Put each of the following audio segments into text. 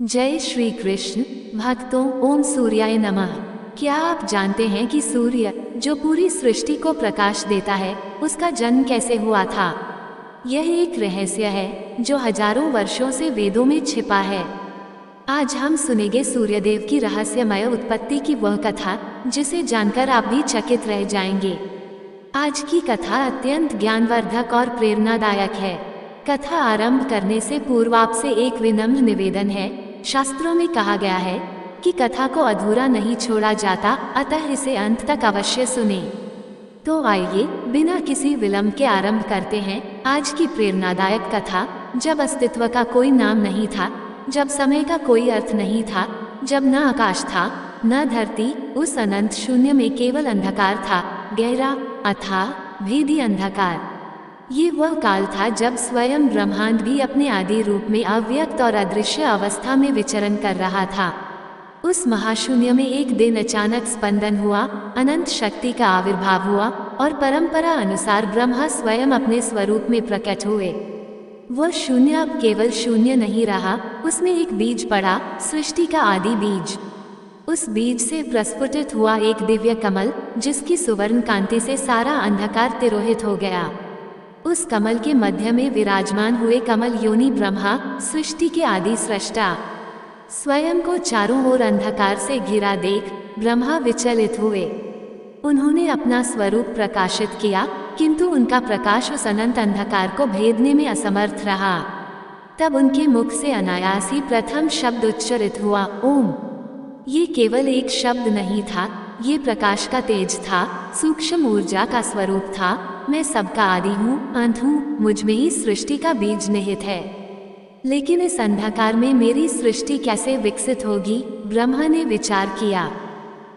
जय श्री कृष्ण भक्तों, ओम सूर्याय नमः। क्या आप जानते हैं कि सूर्य जो पूरी सृष्टि को प्रकाश देता है, उसका जन्म कैसे हुआ था? यह एक रहस्य है जो हजारों वर्षों से वेदों में छिपा है। आज हम सुनेंगे सूर्यदेव की रहस्यमय उत्पत्ति की वह कथा जिसे जानकर आप भी चकित रह जाएंगे। आज की कथा अत्यंत ज्ञानवर्धक और प्रेरणादायक है। कथा आरंभ करने से पूर्व आपसे एक विनम्र निवेदन है। शास्त्रों में कहा गया है कि कथा को अधूरा नहीं छोड़ा जाता, अतः इसे अंत तक अवश्य सुने। तो आइए बिना किसी विलंब के आरंभ करते हैं आज की प्रेरणादायक कथा। जब अस्तित्व का कोई नाम नहीं था, जब समय का कोई अर्थ नहीं था, जब न आकाश था न धरती, उस अनंत शून्य में केवल अंधकार था, गहरा अथाह भेदी अंधकार। ये वह काल था जब स्वयं ब्रह्मांड भी अपने आदि रूप में अव्यक्त और अदृश्य अवस्था में विचरण कर रहा था। उस महाशून्य में एक दिन अचानक स्पंदन हुआ, अनंत शक्ति का आविर्भाव हुआ और परंपरा अनुसार ब्रह्मा स्वयं अपने स्वरूप में प्रकट हुए। वह शून्य अब केवल शून्य नहीं रहा, उसमें एक बीज पड़ा, सृष्टि का आदि बीज। उस बीज से प्रस्फुटित हुआ एक दिव्य कमल, जिसकी सुवर्ण कांति से सारा अंधकार तिरोहित हो गया। उस कमल के मध्य में विराजमान हुए कमल योनि ब्रह्मा, सृष्टि के आदि सृष्टा। स्वयं को चारों ओर अंधकार से घिरा देख ब्रह्मा विचलित हुए। उन्होंने अपना स्वरूप प्रकाशित किया, किंतु उनका प्रकाश उस अनंत अंधकार को भेदने में असमर्थ रहा। तब उनके मुख से अनायास ही प्रथम शब्द उच्चारित हुआ, ओम। ये केवल एक शब्द नहीं था, ये प्रकाश का तेज था, सूक्ष्म ऊर्जा का स्वरूप था। मैं सबका आदि हूँ, अंत हूँ, मुझ में ही सृष्टि का बीज निहित है। लेकिन इस अंधकार में मेरी सृष्टि कैसे विकसित होगी? ब्रह्मा ने विचार किया।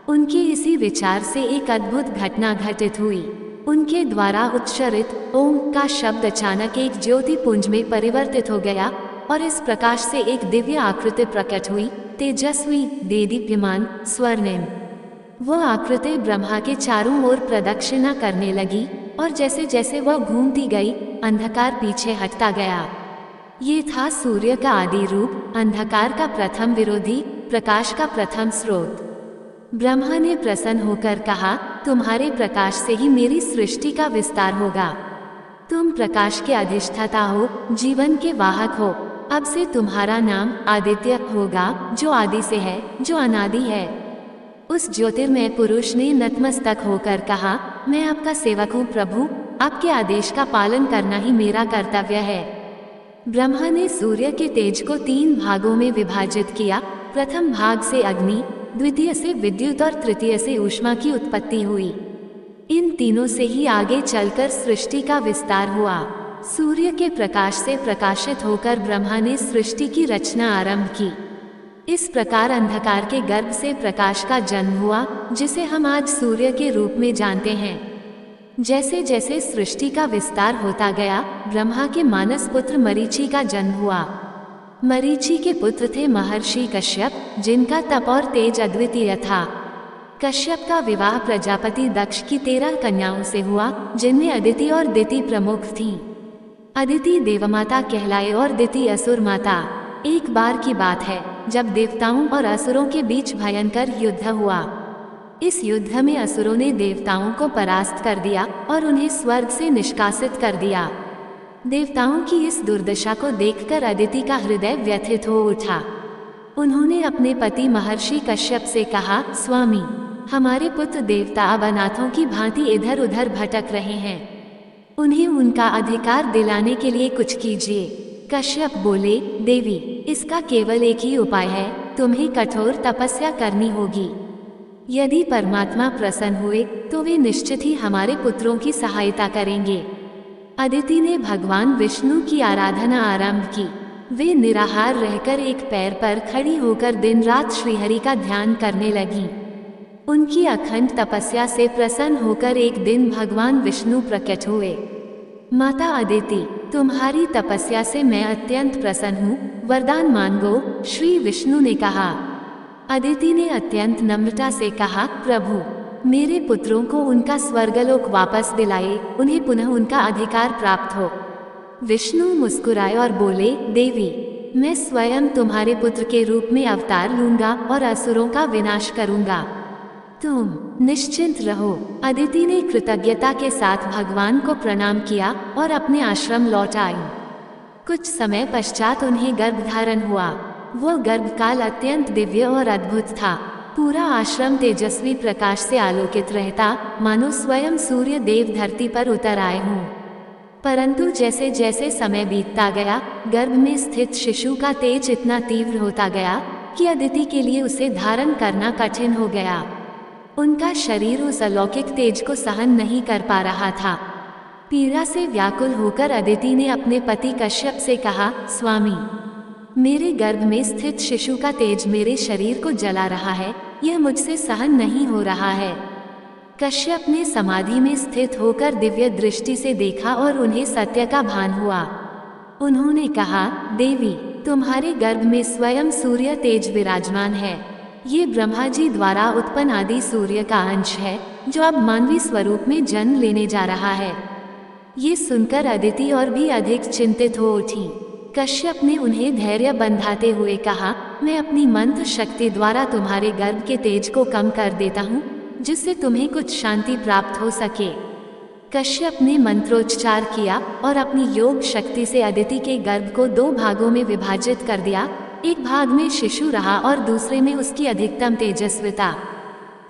उनके इसी विचार से एक अद्भुत घटना घटित हुई। उनके द्वारा उच्चारित ओम का शब्द अचानक एक ज्योति पुंज में परिवर्तित हो गया और इस प्रकाश से एक दिव्य आकृति प्रकट हुई, तेजस्वी, देदीप्यमान, स्वर्णिम। वह आकृति ब्रह्मा के चारों ओर प्रदक्षिणा करने लगी और जैसे जैसे वह घूमती गई, अंधकार पीछे हटता गया। ये था सूर्य का आदि रूप, अंधकार का प्रथम विरोधी, प्रकाश का प्रथम स्रोत। ब्रह्मा ने प्रसन्न होकर कहा, तुम्हारे प्रकाश से ही मेरी सृष्टि का विस्तार होगा। तुम प्रकाश के अधिष्ठाता हो, जीवन के वाहक हो। अब से तुम्हारा नाम आदित्य होगा, जो आदि से है, जो अनादि है। उस ज्योतिर्मय पुरुष ने नतमस्तक होकर कहा, मैं आपका सेवक हूँ प्रभु, आपके आदेश का पालन करना ही मेरा कर्तव्य है। ब्रह्मा ने सूर्य के तेज को 3 भागों में विभाजित किया। प्रथम भाग से अग्नि, द्वितीय से विद्युत और तृतीय से ऊष्मा की उत्पत्ति हुई। इन तीनों से ही आगे चलकर सृष्टि का विस्तार हुआ। सूर्य के प्रकाश से प्रकाशित होकर ब्रह्मा ने सृष्टि की रचना आरंभ की। इस प्रकार अंधकार के गर्भ से प्रकाश का जन्म हुआ, जिसे हम आज सूर्य के रूप में जानते हैं। जैसे जैसे सृष्टि का विस्तार होता गया, ब्रह्मा के मानस पुत्र मरीचि का जन्म हुआ। मरीचि के पुत्र थे महर्षि कश्यप, जिनका तप और तेज अद्वितीय था। कश्यप का विवाह प्रजापति दक्ष की 13 कन्याओं से हुआ, जिनमें अदिति और दिति प्रमुख थीं। अदिति देवमाता कहलाए और दिति असुर माता। एक बार की बात है जब देवताओं और असुरों के बीच भयंकर युद्ध हुआ। इस युद्ध में असुरों ने देवताओं को परास्त कर दिया और उन्हें स्वर्ग से निष्कासित कर दिया। देवताओं की इस दुर्दशा को देखकर अदिति का हृदय व्यथित हो उठा। उन्होंने अपने पति महर्षि कश्यप से कहा, स्वामी, हमारे पुत्र देवता अब अनाथों की भांति इधर उधर भटक रहे हैं। उन्हें उनका अधिकार दिलाने के लिए कुछ कीजिए। कश्यप बोले, देवी, इसका केवल एक ही उपाय है, तुम्हें कठोर तपस्या करनी होगी। यदि परमात्मा प्रसन्न हुए तो वे निश्चित ही हमारे पुत्रों की सहायता करेंगे। अदिति ने भगवान विष्णु की आराधना आरंभ की। वे निराहार रहकर एक पैर पर खड़ी होकर दिन रात श्रीहरि का ध्यान करने लगी। उनकी अखंड तपस्या से प्रसन्न होकर एक दिन भगवान विष्णु प्रकट हुए। माता अदिति, तुम्हारी तपस्या से मैं अत्यंत प्रसन्न हूँ, वरदान मांगो, श्री विष्णु ने कहा। अदिति ने अत्यंत नम्रता से कहा, प्रभु, मेरे पुत्रों को उनका स्वर्गलोक वापस दिलाए, उन्हें पुनः उनका अधिकार प्राप्त हो। विष्णु मुस्कुराए और बोले, देवी, मैं स्वयं तुम्हारे पुत्र के रूप में अवतार लूंगा और असुरों का विनाश करूंगा। तुम निश्चिंत रहो। अदिति ने कृतज्ञता के साथ भगवान को प्रणाम किया और अपने आश्रम लौट आई। कुछ समय पश्चात उन्हें गर्भधारण हुआ। वो गर्भकाल अत्यंत दिव्य और अद्भुत था। पूरा आश्रम तेजस्वी प्रकाश से आलोकित रहता, मानो स्वयं सूर्य देव धरती पर उतर आए हों। परंतु जैसे जैसे समय बीतता गया, गर्भ में स्थित शिशु का तेज इतना तीव्र होता गया कि अदिति के लिए उसे धारण करना कठिन हो गया। उनका शरीर उस अलौकिक तेज को सहन नहीं कर पा रहा था। पीड़ा से व्याकुल होकर अदिति ने अपने पति कश्यप से कहा, स्वामी, मेरे गर्भ में स्थित शिशु का तेज मेरे शरीर को जला रहा है, यह मुझसे सहन नहीं हो रहा है। कश्यप ने समाधि में स्थित होकर दिव्य दृष्टि से देखा और उन्हें सत्य का भान हुआ। उन्होंने कहा, देवी, तुम्हारे गर्भ में स्वयं सूर्य तेज विराजमान है। ये ब्रह्मा जी द्वारा उत्पन्न आदि सूर्य का अंश है, जो अब मानवी स्वरूप में जन्म लेने जा रहा है। ये सुनकर अदिति और भी अधिक चिंतित हो उठी। कश्यप ने उन्हें धैर्य बंधाते हुए कहा, मैं अपनी मंत्र शक्ति द्वारा तुम्हारे गर्भ के तेज को कम कर देता हूँ, जिससे तुम्हें कुछ शांति प्राप्त हो सके। कश्यप ने मंत्रोच्चार किया और अपनी योग शक्ति से अदिति के गर्भ को 2 भागों में विभाजित कर दिया। एक भाग में शिशु रहा और दूसरे में उसकी अधिकतम तेजस्विता।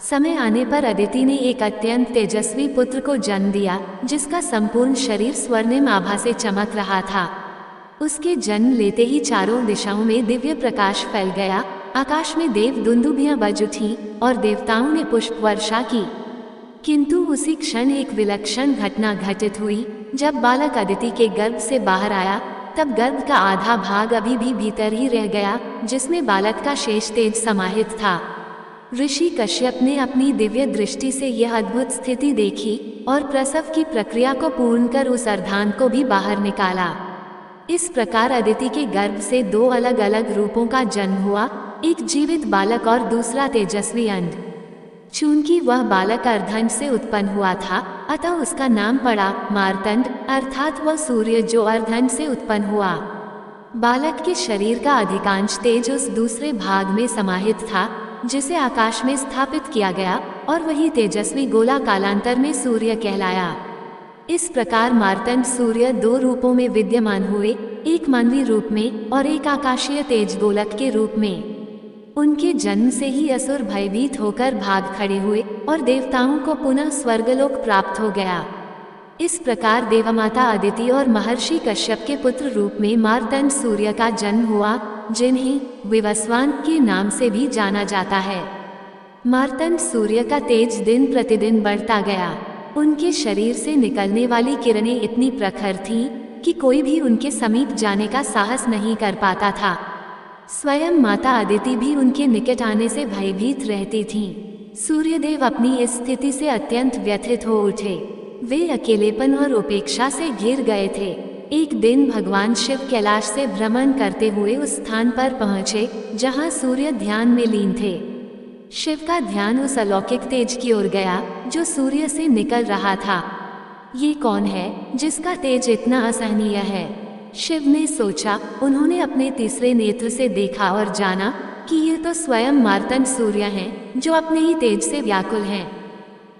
समय आने पर अदिति ने एक अत्यंत तेजस्वी पुत्र को जन्म दिया, जिसका संपूर्ण शरीर स्वर्णिम आभा से चमक रहा था। उसके जन्म लेते ही चारों दिशाओं में दिव्य प्रकाश फैल गया। आकाश में देव दुंदुभियां बज उठीं और देवताओं ने पुष्प वर्षा की। किंतु उसी क्षण एक विलक्षण घटना घटित हुई। जब बालक अदिति के गर्भ से बाहर आया, तब गर्भ का आधा भाग अभी भी भीतर ही रह गया, जिसमें बालक का शेष तेज समाहित था। ऋषि कश्यप ने अपनी दिव्य दृष्टि से यह अद्भुत स्थिति देखी और प्रसव की प्रक्रिया को पूर्ण कर उस अर्धांग को भी बाहर निकाला। इस प्रकार अदिति के गर्भ से 2 अलग अलग रूपों का जन्म हुआ, एक जीवित बालक और दूसरा तेजस्वी अंड। चूंकि वह बालक अर्धंड से उत्पन्न हुआ था, अतः उसका नाम पड़ा मार्तंड, अर्थात वह सूर्य जो अर्धंड से उत्पन्न हुआ। बालक के शरीर का अधिकांश तेज उस दूसरे भाग में समाहित था, जिसे आकाश में स्थापित किया गया, और वही तेजस्वी गोला कालांतर में सूर्य कहलाया। इस प्रकार मार्तंड सूर्य 2 रूपों में विद्यमान हुए, एक मानवी रूप में और एक आकाशीय तेज गोलक के रूप में। उनके जन्म से ही असुर भयभीत होकर भाग खड़े हुए और देवताओं को पुनः स्वर्गलोक प्राप्त हो गया। इस प्रकार देवमाता अदिति और महर्षि कश्यप के पुत्र रूप में मार्तंड सूर्य का जन्म हुआ, जिन्हें विवस्वान के नाम से भी जाना जाता है। मार्तंड सूर्य का तेज दिन प्रतिदिन बढ़ता गया। उनके शरीर से निकलने वाली किरणें इतनी प्रखर थीं कि कोई भी उनके समीप जाने का साहस नहीं कर पाता था। स्वयं माता अदिति भी उनके निकट आने से भयभीत रहती थीं। सूर्यदेव अपनी इस स्थिति से अत्यंत व्यथित हो उठे। वे अकेलेपन और उपेक्षा से घिर गए थे। एक दिन भगवान शिव कैलाश से भ्रमण करते हुए उस स्थान पर पहुंचे जहां सूर्य ध्यान में लीन थे। शिव का ध्यान उस अलौकिक तेज की ओर गया जो सूर्य से निकल रहा था। ये कौन है जिसका तेज इतना असहनीय है? शिव ने सोचा। उन्होंने अपने तीसरे नेत्र से देखा और जाना कि ये तो स्वयं मार्तंड सूर्य हैं, जो अपने ही तेज से व्याकुल हैं।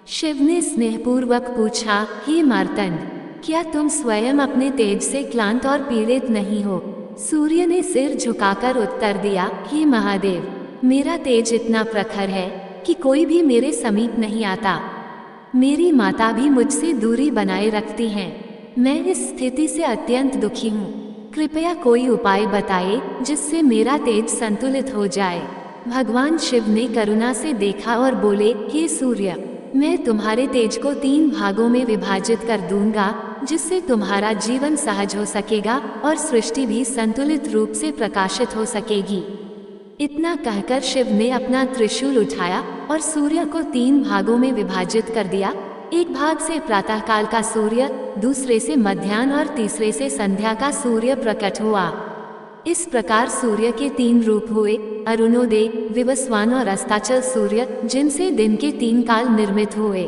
शिव ने स्नेहपूर्वक पूछा, हे मार्तंड, क्या तुम स्वयं अपने तेज से क्लांत और पीड़ित नहीं हो? सूर्य ने सिर झुकाकर उत्तर दिया, हे महादेव, मेरा तेज इतना प्रखर है कि कोई भी मेरे समीप नहीं आता। मेरी माता भी मुझसे दूरी बनाए रखती हैं। मैं इस स्थिति से अत्यंत दुखी हूँ। कृपया कोई उपाय बताए जिससे मेरा तेज संतुलित हो जाए। भगवान शिव ने करुणा से देखा और बोले, हे सूर्य, मैं तुम्हारे तेज को 3 भागों में विभाजित कर दूंगा, जिससे तुम्हारा जीवन सहज हो सकेगा और सृष्टि भी संतुलित रूप से प्रकाशित हो सकेगी। इतना कहकर शिव ने अपना त्रिशूल उठाया और सूर्य को 3 भागों में विभाजित कर दिया। एक भाग से प्रातःकाल का सूर्य, दूसरे से मध्याह्न और तीसरे से संध्या का सूर्य प्रकट हुआ। इस प्रकार सूर्य के 3 रूप हुए, अरुणोदय, विवस्वान और अस्ताचल सूर्य, जिनसे दिन के 3 काल निर्मित हुए।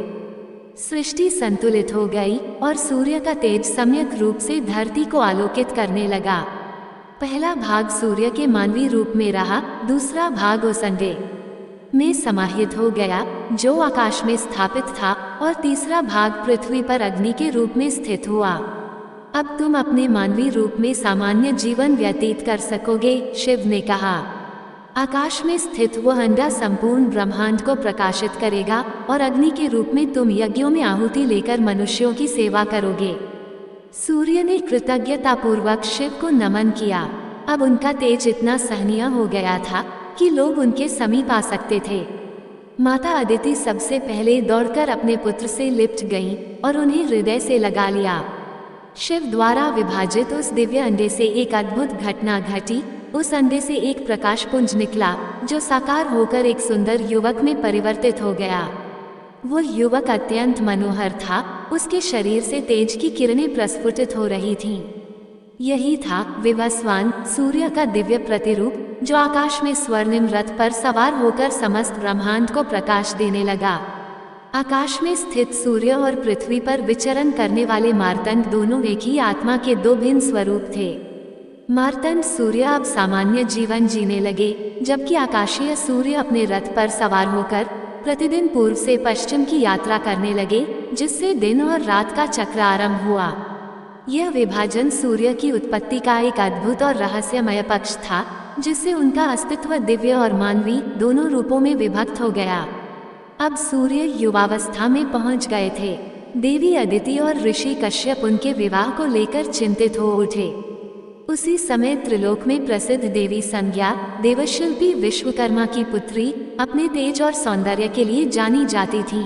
सृष्टि संतुलित हो गई और सूर्य का तेज सम्यक रूप से धरती को आलोकित करने लगा। पहला भाग सूर्य के मानवीय रूप में रहा, दूसरा भाग उस अंडे में समाहित हो गया जो आकाश में स्थापित था, और तीसरा भाग पृथ्वी पर अग्नि के रूप में स्थित हुआ। अब तुम अपने मानवीय रूप में सामान्य जीवन व्यतीत कर सकोगे, शिव ने कहा। आकाश में स्थित वह अंडा संपूर्ण ब्रह्मांड को प्रकाशित करेगा और अग्नि के रूप में तुम यज्ञों में आहुति लेकर मनुष्यों की सेवा करोगे। सूर्य ने कृतज्ञतापूर्वक शिव को नमन किया। अब उनका तेज इतना सहनीय हो गया था कि लोग उनके समीप आ सकते थे। माता अदिति सबसे पहले दौड़कर अपने पुत्र से लिपट गईं और उन्हें हृदय से लगा लिया। शिव द्वारा विभाजित उस दिव्य अंडे से एक अद्भुत घटना घटी। उस अंडे से एक प्रकाश पुंज निकला जो साकार होकर एक सुंदर युवक में परिवर्तित हो गया। वह युवक अत्यंत मनोहर था, उसके शरीर से तेज की किरणें प्रस्फुटित हो रही थीं। यही था विवस्वान, सूर्य का दिव्य प्रतिरूप, जो आकाश में स्वर्णिम रथ पर सवार होकर समस्त ब्रह्मांड को प्रकाश देने लगा। आकाश में स्थित सूर्य और पृथ्वी पर विचरण करने वाले मार्तंड दोनों एक ही आत्मा के दो भिन्न स्वरूप थे। मार्तंड सूर्य अब सामान्य जीवन जीने लगे, जबकि आकाशीय सूर्य अपने रथ पर सवार होकर प्रतिदिन पूर्व से पश्चिम की यात्रा करने लगे, जिससे दिन और रात का चक्र आरंभ हुआ। यह विभाजन सूर्य की उत्पत्ति का एक अद्भुत और रहस्यमय पक्ष था, जिससे उनका अस्तित्व दिव्य और मानवीय दोनों रूपों में विभक्त हो गया। अब सूर्य युवावस्था में पहुंच गए थे। देवी अदिति और ऋषि कश्यप उनके विवाह को लेकर चिंतित हो उठे। उसी समय त्रिलोक में प्रसिद्ध देवी संज्ञा, देवशिल्पी विश्वकर्मा की पुत्री, अपने तेज और सौंदर्य के लिए जानी जाती थी।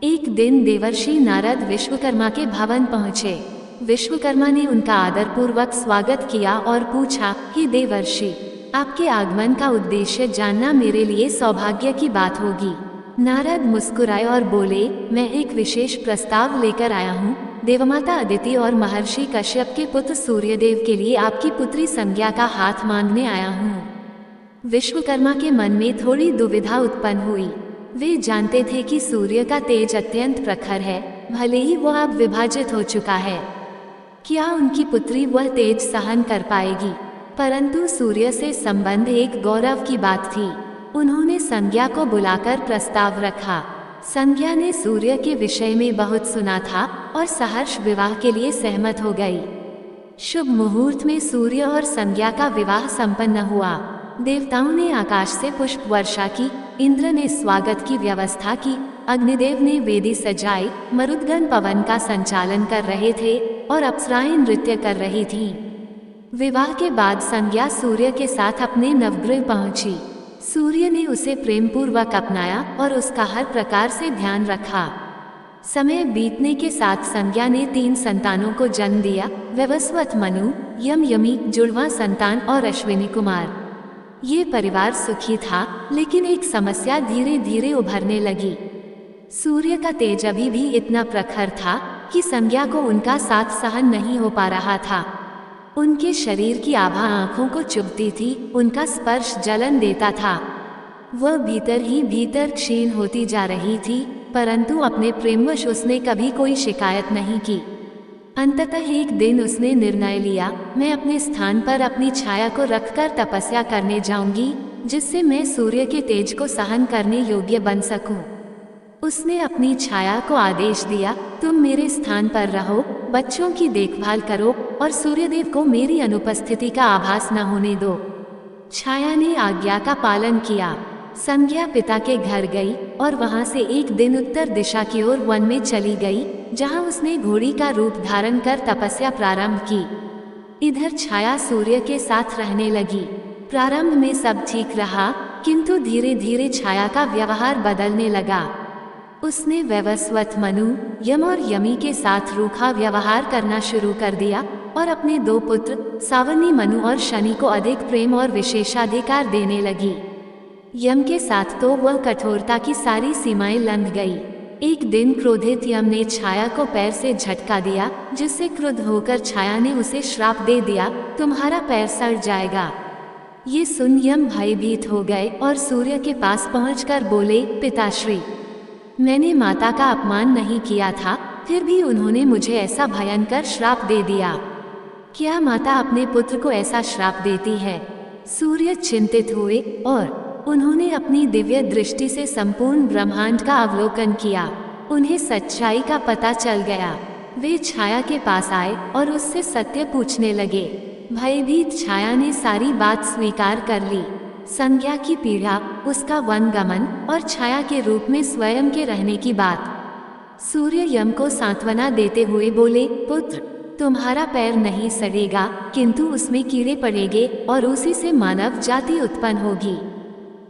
एक दिन देवर्षि नारद विश्वकर्मा के भवन पहुँचे। विश्वकर्मा ने उनका आदरपूर्वक स्वागत किया और पूछा, हे देवर्षि, आपके आगमन का उद्देश्य जानना मेरे लिए सौभाग्य की बात होगी। नारद मुस्कुराए और बोले, मैं एक विशेष प्रस्ताव लेकर आया हूँ। देवमाता अदिति और महर्षि कश्यप के पुत्र सूर्यदेव के लिए आपकी पुत्री संज्ञा का हाथ मांगने आया हूँ। विश्वकर्मा के मन में थोड़ी दुविधा उत्पन्न हुई। वे जानते थे कि सूर्य का तेज अत्यंत प्रखर है, भले ही वह अब विभाजित हो चुका है। क्या उनकी पुत्री वह तेज सहन कर पाएगी? परंतु सूर्य से संबंध एक गौरव की बात थी। उन्होंने संज्ञा को बुलाकर प्रस्ताव रखा। संज्ञा ने सूर्य के विषय में बहुत सुना था और सहर्ष विवाह के लिए सहमत हो गई। शुभ मुहूर्त में सूर्य और संज्ञा का विवाह संपन्न हुआ। देवताओं ने आकाश से पुष्प वर्षा की, इंद्र ने स्वागत की व्यवस्था की, अग्निदेव ने वेदी सजाई, मरुदगण पवन का संचालन कर रहे थे और अप्सराएं नृत्य कर रही थीं। विवाह के बाद संज्ञा सूर्य के साथ अपने नवगृह पहुंची। सूर्य ने उसे प्रेमपूर्वक अपनाया और उसका हर प्रकार से ध्यान रखा। समय बीतने के साथ संज्ञा ने 3 संतानों को जन्म दिया, वैवस्वत मनु, यम यमी जुड़वा संतान और अश्विनी कुमार। ये परिवार सुखी था, लेकिन एक समस्या धीरे धीरे उभरने लगी। सूर्य का तेज अभी भी इतना प्रखर था कि संज्ञा को उनका साथ सहन नहीं हो पा रहा था। उनके शरीर की आभा आंखों को चुभती थी, उनका स्पर्श जलन देता था। वह भीतर ही भीतर क्षीण होती जा रही थी, परंतु अपने प्रेमवश उसने कभी कोई शिकायत नहीं की। अंततः एक दिन उसने निर्णय लिया, मैं अपने स्थान पर अपनी छाया को रखकर तपस्या करने जाऊंगी, जिससे मैं सूर्य के तेज को सहन करने योग्य बन सकूं। उसने अपनी छाया को आदेश दिया, तुम मेरे स्थान पर रहो, बच्चों की देखभाल करो और सूर्यदेव को मेरी अनुपस्थिति का आभास न होने दो। छाया ने आज्ञा का पालन किया। संज्ञा पिता के घर गई और वहां से एक दिन उत्तर दिशा की ओर वन में चली गई, जहां उसने घोड़ी का रूप धारण कर तपस्या प्रारंभ की। इधर छाया सूर्य के साथ रहने लगी। प्रारंभ में सब ठीक रहा, किंतु धीरे धीरे छाया का व्यवहार बदलने लगा। उसने वैवस्वत मनु, यम और यमी के साथ रूखा व्यवहार करना शुरू कर दिया और अपने 2 पुत्र सावर्णी मनु और शनि को अधिक प्रेम और विशेषाधिकार देने लगी। यम के साथ तो वह कठोरता की सारी सीमाएं लंघ गई। एक दिन क्रोधित यम ने छाया को पैर से झटका दिया, जिससे क्रुद्ध होकर छाया ने उसे श्राप दे दिया, तुम्हारा पैर सड़ जाएगा। ये सुन यम भयभीत हो गए और सूर्य के पास पहुंचकर बोले, पिताश्री, मैंने माता का अपमान नहीं किया था, फिर भी उन्होंने मुझे ऐसा भयंकर श्राप दे दिया। क्या माता अपने पुत्र को ऐसा श्राप देती है? सूर्य चिंतित हुए और उन्होंने अपनी दिव्य दृष्टि से संपूर्ण ब्रह्मांड का अवलोकन किया। उन्हें सच्चाई का पता चल गया। वे छाया के पास आए और उससे सत्य पूछने लगे। भयभीत छाया ने सारी बात स्वीकार कर ली। संज्ञा की पीड़ा, उसका वनगमन और छाया के रूप में स्वयं के रहने की बात। सूर्य यम को सांत्वना देते हुए बोले, पुत्र, तुम्हारा पैर नहीं सड़ेगा, किंतु उसमें कीड़े पड़ेंगे और उसी से मानव जाति उत्पन्न होगी।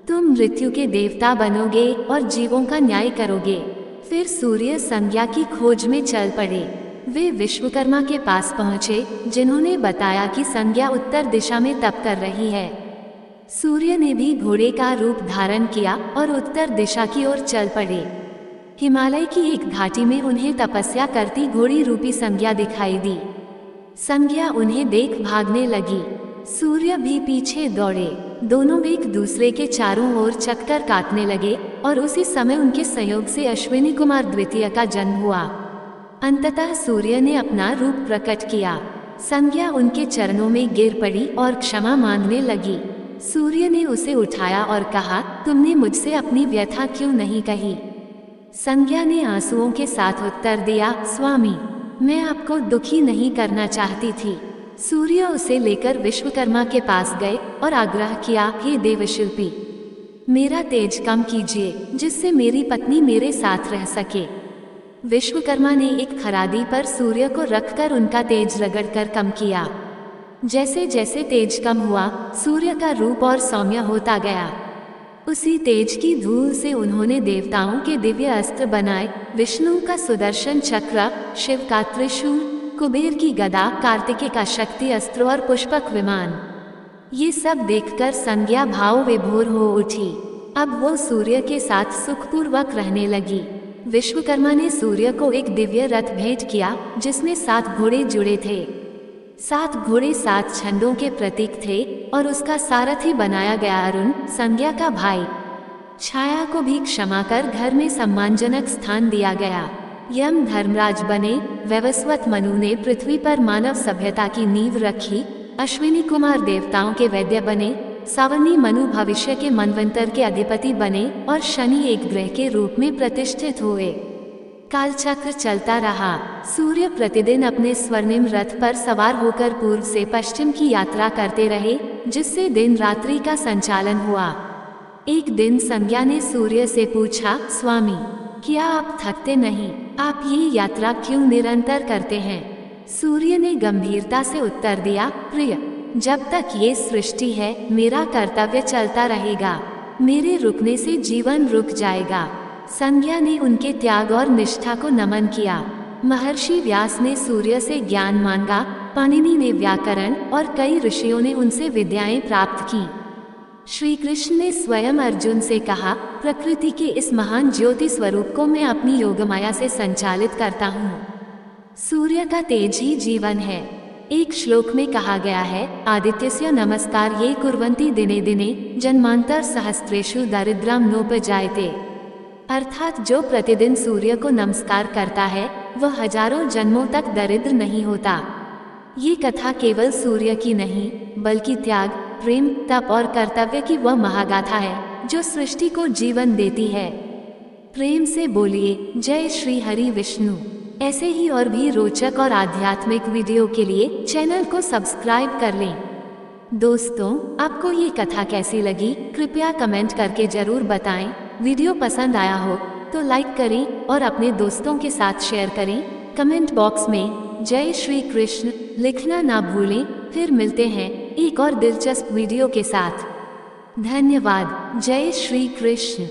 तुम मृत्यु के देवता बनोगे और जीवों का न्याय करोगे। फिर सूर्य संज्ञा की खोज में चल पड़े। वे विश्वकर्मा के पास पहुँचे, जिन्होंने बताया कि संज्ञा उत्तर दिशा में तप कर रही है। सूर्य ने भी घोड़े का रूप धारण किया और उत्तर दिशा की ओर चल पड़े। हिमालय की एक घाटी में उन्हें तपस्या करती घोड़ी रूपी संज्ञा दिखाई दी। संज्ञा उन्हें देख भागने लगी। सूर्य भी पीछे दौड़े। दोनों एक दूसरे के चारों ओर चक्कर काटने लगे और उसी समय उनके संयोग से अश्विनी कुमार द्वितीय का जन्म हुआ। अंततः सूर्य ने अपना रूप प्रकट किया। संज्ञा उनके चरणों में गिर पड़ी और क्षमा मांगने लगी। सूर्य ने उसे उठाया और कहा, तुमने मुझसे अपनी व्यथा क्यों नहीं कही? संज्ञा ने आंसुओं के साथ उत्तर दिया, स्वामी, मैं आपको दुखी नहीं करना चाहती थी। सूर्य उसे लेकर विश्वकर्मा के पास गए और आग्रह किया, हे देवशिल्पी, मेरा तेज कम कीजिए, जिससे मेरी पत्नी मेरे साथ रह सके। विश्वकर्मा ने एक खरादी पर सूर्य को रखकर उनका तेज रगड़कर कम किया। जैसे जैसे तेज कम हुआ, सूर्य का रूप और सौम्य होता गया। उसी तेज की धूल से उन्होंने देवताओं के दिव्य अस्त्र बनाए। विष्णु का सुदर्शन चक्र, शिव का त्रिशूल, कुबेर की गदा, कार्तिकेय का शक्ति अस्त्र और पुष्पक विमान। ये सब देखकर संज्ञा भाव विभोर हो उठी। अब वो सूर्य के साथ सुखपूर्वक रहने लगी। विश्वकर्मा ने सूर्य को एक दिव्य रथ भेंट किया, जिसमें 7 घोड़े जुड़े थे। 7 घोड़े 7 छंदों के प्रतीक थे और उसका सारथी बनाया गया अरुण, संज्ञा का भाई। छाया को भी क्षमा कर घर में सम्मानजनक स्थान दिया गया। यम धर्मराज बने। वैवस्वत मनु ने पृथ्वी पर मानव सभ्यता की नींव रखी। अश्विनी कुमार देवताओं के वैद्य बने। सावनी मनु भविष्य के मनवंतर के अधिपति बने और शनि एक ग्रह के रूप में प्रतिष्ठित हुए। कालचक्र चलता रहा। सूर्य प्रतिदिन अपने स्वर्णिम रथ पर सवार होकर पूर्व से पश्चिम की यात्रा करते रहे, जिससे दिन रात्रि का संचालन हुआ। एक दिन संज्ञा ने सूर्य से पूछा, स्वामी, क्या आप थकते नहीं? आप ये यात्रा क्यों निरंतर करते हैं? सूर्य ने गंभीरता से उत्तर दिया, प्रिय, जब तक ये सृष्टि है, मेरा कर्तव्य चलता रहेगा। मेरे रुकने से जीवन रुक जाएगा। संज्ञा ने उनके त्याग और निष्ठा को नमन किया। महर्षि व्यास ने सूर्य से ज्ञान मांगा। पाणिनि ने व्याकरण और कई ऋषियों ने उनसे विद्याएं प्राप्त की। श्री कृष्ण ने स्वयं अर्जुन से कहा, प्रकृति के इस महान ज्योति स्वरूप को मैं अपनी योगमाया से संचालित करता हूँ। सूर्य का तेज ही जीवन है। एक श्लोक में कहा गया है, आदित्यस्य नमस्कार ये कुर्वन्ति दिने दिने जन्मांतर सहस्त्रेषु दारिद्र्यं नोपजायते। अर्थात जो प्रतिदिन सूर्य को नमस्कार करता है, वह हजारों जन्मों तक दरिद्र नहीं होता। ये कथा केवल सूर्य की नहीं, बल्कि त्याग, प्रेम, तप और कर्तव्य की वह महागाथा है जो सृष्टि को जीवन देती है। प्रेम से बोलिए, जय श्री हरि विष्णु। ऐसे ही और भी रोचक और आध्यात्मिक वीडियो के लिए चैनल को सब्सक्राइब कर लें। दोस्तों, आपको ये कथा कैसी लगी, कृपया कमेंट करके जरूर बताएं। वीडियो पसंद आया हो तो लाइक करें और अपने दोस्तों के साथ शेयर करें। कमेंट बॉक्स में जय श्री कृष्ण लिखना ना भूलें। फिर मिलते हैं एक और दिलचस्प वीडियो के साथ। धन्यवाद। जय श्री कृष्ण।